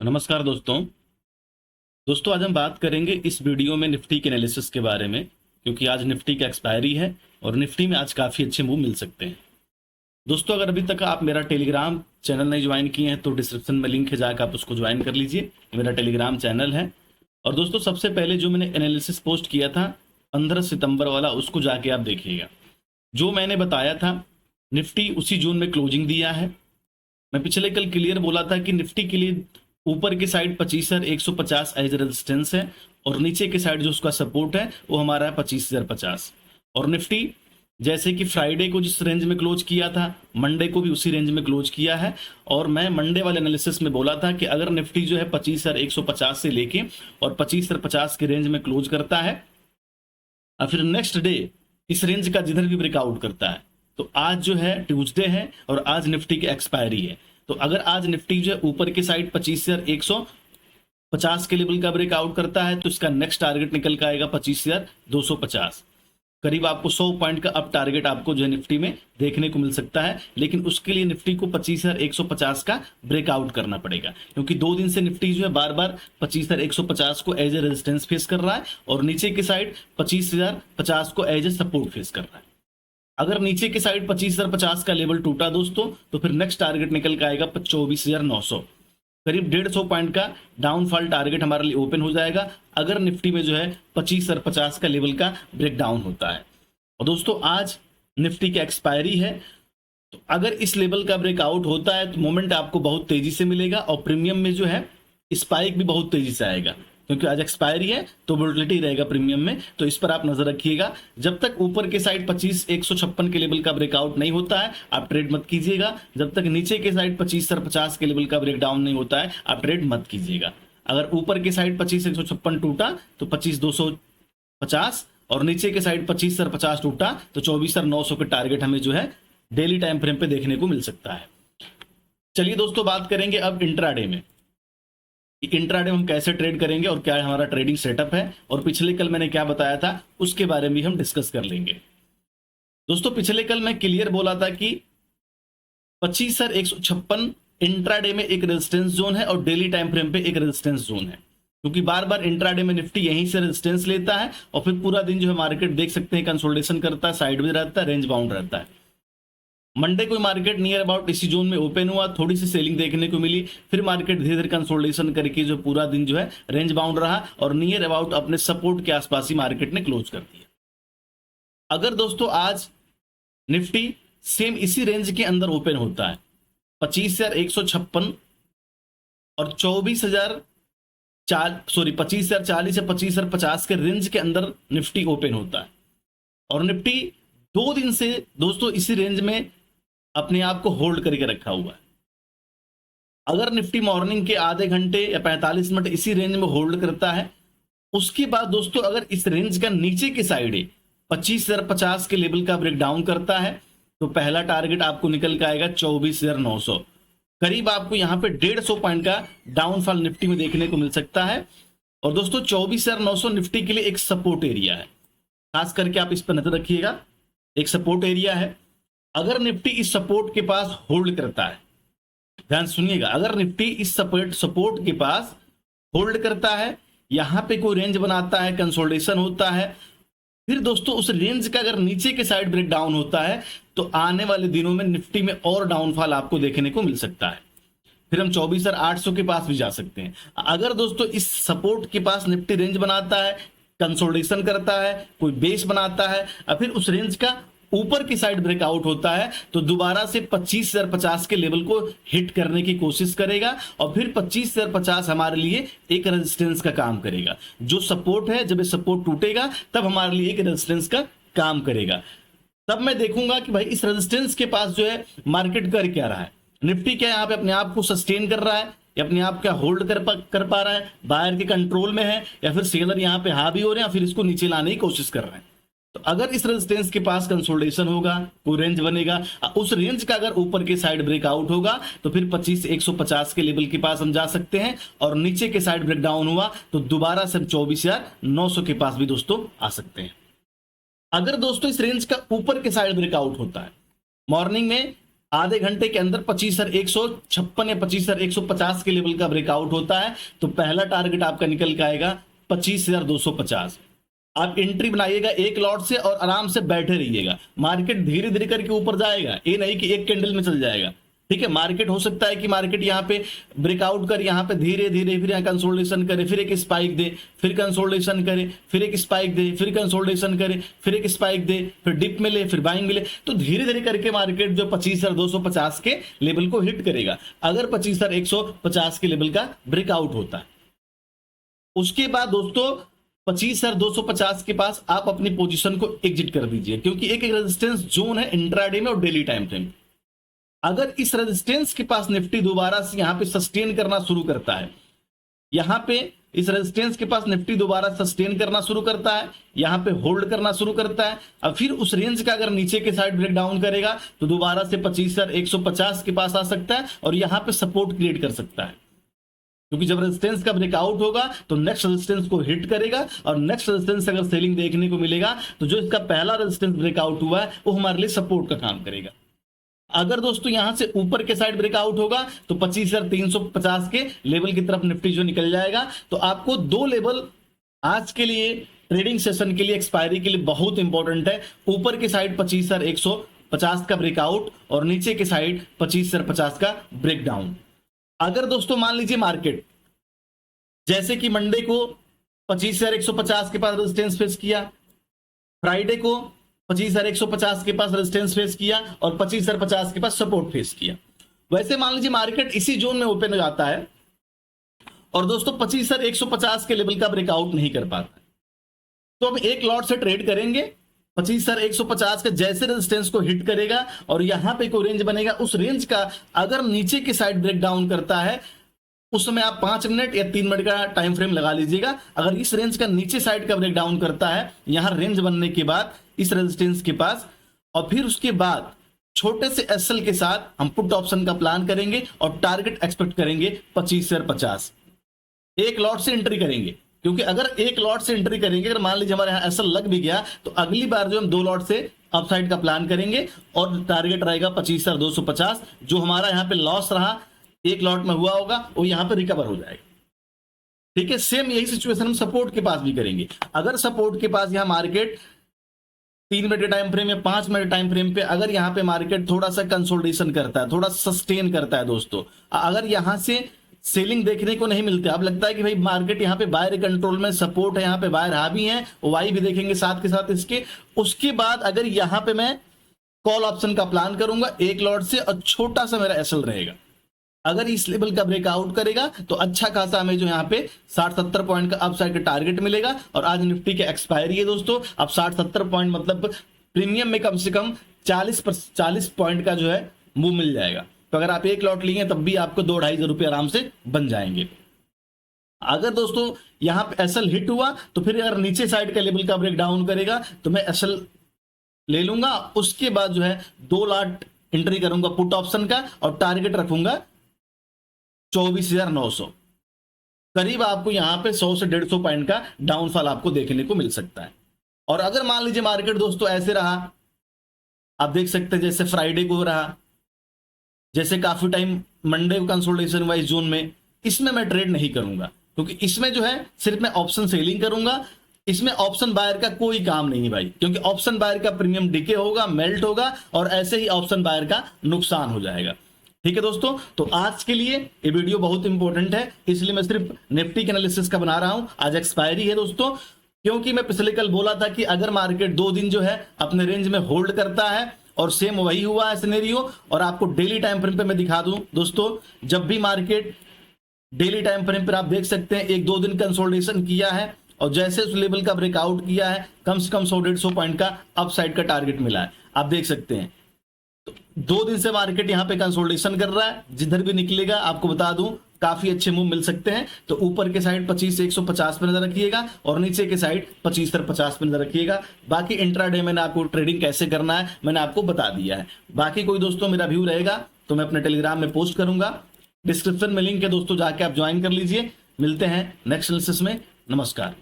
नमस्कार दोस्तों आज हम बात करेंगे इस वीडियो में निफ्टी के एनालिसिस के बारे में, क्योंकि आज निफ्टी का एक्सपायरी है और निफ्टी में आज काफ़ी अच्छे मूव मिल सकते हैं। दोस्तों अगर अभी तक आप मेरा टेलीग्राम चैनल नहीं ज्वाइन किए हैं तो डिस्क्रिप्शन में लिंक है, जाकर आप उसको ज्वाइन कर लीजिए। मेरा टेलीग्राम चैनल है। और दोस्तों सबसे पहले जो मैंने एनालिसिस पोस्ट किया था 15 सितंबर वाला, उसको जाके आप देखिएगा। जो मैंने बताया था निफ्टी उसी जोन में क्लोजिंग दिया है। मैं पिछले कल क्लियर बोला था कि निफ्टी के लिए ऊपर की साइड 25,150 एज रेजिस्टेंस है और नीचे की साइड जो उसका सपोर्ट है वो हमारा है 25,050। और निफ्टी जैसे कि फ्राइडे को जिस रेंज में क्लोज किया था, मंडे को भी उसी रेंज में क्लोज किया है। और मैं मंडे वाले एनालिसिस में बोला था कि अगर निफ्टी जो है 25,150 से लेके और 25,050 के रेंज में क्लोज करता है और फिर नेक्स्ट डे इस रेंज का जिधर भी ब्रेकआउट करता है, तो आज जो है ट्यूसडे है और आज निफ्टी की एक्सपायरी है। तो अगर आज निफ्टी जो है ऊपर की साइड 25,150 के लेवल का ब्रेकआउट करता है तो इसका नेक्स्ट टारगेट निकल के आएगा 25,250। करीब आपको 100 पॉइंट का अप टारगेट आपको जो है निफ्टी में देखने को मिल सकता है। लेकिन उसके लिए निफ्टी को 25,150 का ब्रेकआउट करना पड़ेगा, क्योंकि 2 दिन से निफ्टी जो है बार बार 25,150 को एज ए रेजिस्टेंस फेस कर रहा है और नीचे की साइड 25,050 को एज ए सपोर्ट फेस कर रहा है। अगर नीचे की साइड 25,050 का लेवल टूटा दोस्तों तो फिर नेक्स्ट टारगेट निकल के आएगा 24,900। करीब 150 पॉइंट का डाउनफॉल टारगेट हमारे लिए ओपन हो जाएगा अगर निफ्टी में जो है 25,050 का लेवल का ब्रेक डाउन होता है। और दोस्तों आज निफ्टी की एक्सपायरी है, तो अगर इस लेवल का ब्रेकआउट होता है तो मोमेंट आपको बहुत तेजी से मिलेगा और प्रीमियम में जो है स्पाइक भी बहुत तेजी से आएगा, क्योंकि आज एक्सपायरी है तो वोलेटिलिटी रहेगा प्रीमियम में। तो इस पर आप नजर रखिएगा। जब तक ऊपर के साइड 25,156 के लेवल का ब्रेकआउट नहीं होता है आप ट्रेड मत कीजिएगा। जब तक नीचे के साइड 25,050 के लेवल का ब्रेकडाउन नहीं होता है आप ट्रेड मत कीजिएगा। अगर ऊपर के साइड 25,156 टूटा तो 25,250 और नीचे के साइड 25,050 टूटा तो 24,900 के टारगेट हमें जो है डेली टाइम फ्रेम पे देखने को मिल सकता है। चलिए दोस्तों बात करेंगे अब इंट्राडे में। इंट्राडे हम कैसे ट्रेड करेंगे और क्या हमारा ट्रेडिंग सेटअप है और पिछले कल मैंने क्या बताया था उसके बारे में हम डिस्कस कर लेंगे। दोस्तों पिछले कल मैं क्लियर बोला था कि 25,156 इंट्राडे में एक रेजिस्टेंस जोन है और डेली टाइम फ्रेम पे एक रेजिस्टेंस जोन है, क्योंकि बार बार इंट्राडे में निफ्टी यहीं से रेजिस्टेंस लेता है और फिर पूरा दिन जो है मार्केट देख सकते हैं कंसोलिडेशन करता है, साइड में रहता है, रेंज बाउंड रहता है। मंडे को मार्केट नियर अबाउट इसी जोन में ओपन हुआ, थोड़ी सी सेलिंग देखने को मिली, फिर मार्केट धीरे धीरे कंसोलिडेशन करके जो पूरा दिन जो है रेंज बाउंड रहा और नियर अबाउट अपने सपोर्ट के आसपास ही मार्केट ने क्लोज कर दिया। अगर दोस्तों आज निफ्टी सेम इसी रेंज के अंदर ओपन होता है 25,156 और 25,040 या 25,050 के रेंज के अंदर निफ्टी ओपन होता है और निफ्टी 2 दिन से दोस्तों इसी रेंज में अपने आप को होल्ड करके रखा हुआ है। अगर निफ्टी मॉर्निंग के आधे घंटे या 45 मिनट इसी रेंज में होल्ड करता है, उसके बाद दोस्तों अगर इस रेंज का नीचे की साइड 25,050 के लेवल का ब्रेक डाउन करता है तो पहला टारगेट आपको निकल के आएगा 24,900। करीब आपको यहां पे 150 पॉइंट का डाउनफॉल निफ्टी में देखने को मिल सकता है। और दोस्तों 24,900 निफ्टी के लिए एक सपोर्ट एरिया है, खास करके आप इस पर नजर रखिएगा। एक सपोर्ट एरिया है, अगर निफ्टी इस सपोर्ट के पास होल्ड करता है, ध्यान सुनिएगा, अगर निफ्टी इस सपोर्ट के पास होल्ड करता है, यहां पे कोई रेंज बनाता है, कंसोलिडेशन होता है, फिर दोस्तों उस रेंज का अगर नीचे के साइड ब्रेक डाउन होता है तो आने वाले दिनों में निफ्टी में और डाउनफॉल आपको देखने को मिल सकता है। फिर हम 24,800 के पास भी जा सकते हैं। अगर दोस्तों इस सपोर्ट के पास निफ्टी रेंज बनाता है, कंसोलिडेशन करता है, कोई बेस बनाता है और फिर उस रेंज का ऊपर की साइड ब्रेकआउट होता है तो दोबारा से 25,050 के लेवल को हिट करने की कोशिश करेगा और फिर 25,050 हमारे लिए एक रेजिस्टेंस का काम करेगा। जो सपोर्ट है, जब ये सपोर्ट टूटेगा तब हमारे लिए एक रेजिस्टेंस का काम करेगा। तब मैं देखूंगा कि भाई इस रेजिस्टेंस के पास जो है मार्केट कर क्या रहा है, निफ्टी क्या यहाँ पे अपने आप को सस्टेन कर रहा है या अपने आप क्या होल्ड कर पा रहा है, बायर के कंट्रोल में है या फिर सेलर यहाँ पे हावी हो रहे हैं या फिर इसको नीचे लाने की कोशिश कर रहे हैं। तो अगर इस रेजिस्टेंस के पास कंसोलिडेशन होगा, कोई रेंज बनेगा, उस रेंज का अगर ऊपर के साइड ब्रेकआउट होगा तो फिर 25,150 के लेवल के पास हम जा सकते हैं और नीचे के साइड ब्रेकडाउन हुआ तो दोबारा से 24,900 के पास भी दोस्तों आ सकते हैं। अगर दोस्तों इस रेंज का ऊपर के साइड ब्रेकआउट होता है, मॉर्निंग में आधे घंटे के अंदर 25,156 या 25,150 के लेवल का ब्रेकआउट होता है तो पहला टारगेट आपका निकल के आएगा 25,250। आप एंट्री बनाइएगा एक लॉट से और आराम से बैठे रहिएगा। मार्केट धीरे धीरे करके ऊपर जाएगा, ये नहीं कि एक कैंडल में चल जाएगा। ठीक है, मार्केट हो सकता है कि मार्केट यहाँ पे ब्रेकआउट कर यहाँ पे धीरे धीरे फिर यहाँ कंसोलिडेशन करे, फिर एक स्पाइक दे, फिर कंसोलिडेशन करे, फिर एक स्पाइक दे, फिर कंसोलिडेशन करे, फिर एक स्पाइक दे, फिर डिप मिले, फिर बाइंग मिले। तो धीरे धीरे करके मार्केट जो 25,250 के लेवल को हिट करेगा अगर 25,150 के लेवल का ब्रेकआउट होता है। उसके बाद दोस्तों 25,250 के पास आप अपनी पोजीशन को एग्जिट कर दीजिए, क्योंकि एक रेजिस्टेंस जोन है इंट्राडे में और डेली टाइम फ्रेम। अगर इस रेजिस्टेंस के पास निफ्टी दोबारा से यहां पे सस्टेन करना शुरू करता है, यहां पे इस रेजिस्टेंस के पास निफ्टी दोबारा सस्टेन करना शुरू करता है, यहां पे होल्ड करना शुरू करता है, और फिर उस रेंज का अगर नीचे के साइड ब्रेक डाउन करेगा तो दोबारा से 25,150 के पास आ सकता है और यहां पे सपोर्ट क्रिएट कर सकता है। क्योंकि जब रेजिस्टेंस का ब्रेकआउट होगा तो नेक्स्ट रेजिस्टेंस को हिट करेगा, और नेक्स्ट रेजिस्टेंस अगर सेलिंग देखने को मिलेगा तो जो इसका पहला रेजिस्टेंस ब्रेकआउट हुआ है वो हमारे लिए सपोर्ट का काम करेगा। अगर दोस्तों यहां से ऊपर के साइड ब्रेकआउट होगा तो 25,350 के लेवल की तरफ निफ्टी जो निकल जाएगा। तो आपको दो लेवल आज के लिए ट्रेडिंग सेशन के लिए एक्सपायरी के लिए बहुत इंपॉर्टेंट है। ऊपर के साइड 25,150 का ब्रेकआउट और नीचे के साइड 25,050 का ब्रेकडाउन। अगर दोस्तों मान लीजिए मार्केट जैसे कि मंडे को 25,150 के पास रेजिस्टेंस फेस किया, फ्राइडे को 25,150 के पास रेजिस्टेंस फेस किया और 25,050 के पास सपोर्ट फेस किया, वैसे मान लीजिए मार्केट इसी जोन में ओपन हो जाता है और दोस्तों 25,150 के लेवल का ब्रेकआउट नहीं कर पाता, तो हम एक लॉट से ट्रेड करेंगे। 25,150 का जैसे रेजिस्टेंस को हिट करेगा और यहां पे कोई रेंज बनेगा, उस रेंज का अगर नीचे की साइड ब्रेक डाउन करता है उस समय आप 5 मिनट या 3 मिनट का टाइम फ्रेम लगा लीजिएगा। अगर इस रेंज का नीचे साइड का ब्रेक डाउन करता है यहां रेंज बनने के बाद इस रेजिस्टेंस के पास, और फिर उसके बाद छोटे से एसएल के साथ हम पुट ऑप्शन का प्लान करेंगे और टारगेट एक्सपेक्ट करेंगे 25,050। एक लॉट से एंट्री करेंगे, क्योंकि अगर एक लॉट से एंट्री करेंगे, अगर मान लीजिए हमारे यहाँ एसएल लग भी गया तो अगली बार जो हम 2 लॉट से अपसाइड का प्लान करेंगे और टारगेट रहेगा 25,250। जो हमारा यहाँ पे लॉस रहा एक लॉट में हुआ होगा वो यहाँ पे रिकवर हो जाएगा। ठीक है, सेम यही सिचुएशन हम सपोर्ट के पास भी करेंगे। अगर सपोर्ट के पास यहाँ मार्केट 3 मिनट के टाइम फ्रेम या 5 मिनट टाइम फ्रेम पे अगर यहाँ पे मार्केट थोड़ा सा कंसोलिडेशन करता है, थोड़ा सस्टेन करता है दोस्तों, अगर यहां से सेलिंग देखने को नहीं मिलती, अब लगता है कि भाई मार्केट यहाँ पे बायर कंट्रोल में, सपोर्ट है यहाँ पे, बायर हावी है, वाई भी देखेंगे साथ के साथ इसके। उसके बाद अगर यहाँ पे मैं कॉल ऑप्शन का प्लान करूंगा एक लॉट से और छोटा सा मेरा एसएल रहेगा, अगर इस लेवल का ब्रेकआउट करेगा तो अच्छा खासा हमें जो यहाँ पे 60-70 पॉइंट का अपसाइड का टारगेट मिलेगा। और आज निफ्टी के एक्सपायरी है दोस्तों, अब 60-70 पॉइंट मतलब प्रीमियम में कम से कम 40 पॉइंट का जो है मूव मिल जाएगा। तो अगर आप एक लॉट लिए तब भी आपको 2-2.5 रुपये आराम से बन जाएंगे। अगर दोस्तों यहाँ पे एसएल हिट हुआ तो फिर अगर नीचे साइड का लेवल का ब्रेक डाउन करेगा तो मैं एसएल ले लूंगा, उसके बाद जो है 2 लॉट एंट्री करूंगा पुट ऑप्शन का और टारगेट रखूंगा 24,900। करीब आपको यहां पे 100 से 150 पॉइंट का डाउनफॉल आपको देखने को मिल सकता है। और अगर मान लीजिए मार्केट दोस्तों ऐसे रहा, आप देख सकते हैं जैसे फ्राइडे को रहा, जैसे काफी टाइम मंडे को कंसोलिडेशन वाइज जोन में, इसमें मैं ट्रेड नहीं करूंगा, क्योंकि इसमें जो है सिर्फ मैं ऑप्शन सेलिंग करूंगा। इसमें ऑप्शन बायर का कोई काम नहीं भाई, क्योंकि ऑप्शन बायर का प्रीमियम डिके होगा, मेल्ट होगा और ऐसे ही ऑप्शन बायर का नुकसान हो जाएगा। ठीक है दोस्तों, तो आज के लिए ये वीडियो बहुत इंपॉर्टेंट है, इसलिए मैं सिर्फ निफ्टी के एनालिसिस का बना रहा हूं। आज एक्सपायरी है दोस्तों, क्योंकि मैं पिछले कल बोला था कि अगर मार्केट 2 दिन जो है अपने रेंज में होल्ड करता है, और सेम वही हुआ है सिनेरियो। और आपको डेली टाइम फ्रेम पे मैं दिखा दूं दोस्तों, जब भी मार्केट डेली टाइम फ्रेम पर आप देख सकते हैं 1-2 दिन कंसोलिडेशन किया है और जैसे उस लेवल का ब्रेकआउट किया है कम से कम 100-150 पॉइंट का अपसाइड का टारगेट मिला है, आप देख सकते हैं। तो 2 दिन से मार्केट यहां पे कंसोलिडेशन कर रहा है, जिधर भी निकलेगा आपको बता दूं काफी अच्छे मूव मिल सकते हैं। तो ऊपर के साइड 25,150 पे नजर रखिएगा और नीचे के साइड 25,050 पे नजर रखिएगा। बाकी इंट्राडे मैंने आपको ट्रेडिंग कैसे करना है मैंने आपको बता दिया है। बाकी कोई दोस्तों मेरा व्यू रहेगा तो मैं अपने टेलीग्राम में पोस्ट करूंगा, डिस्क्रिप्शन में लिंक है दोस्तों, जाके आप ज्वाइन कर लीजिए। मिलते हैं नेक्स्ट एनालिसिस में, नमस्कार।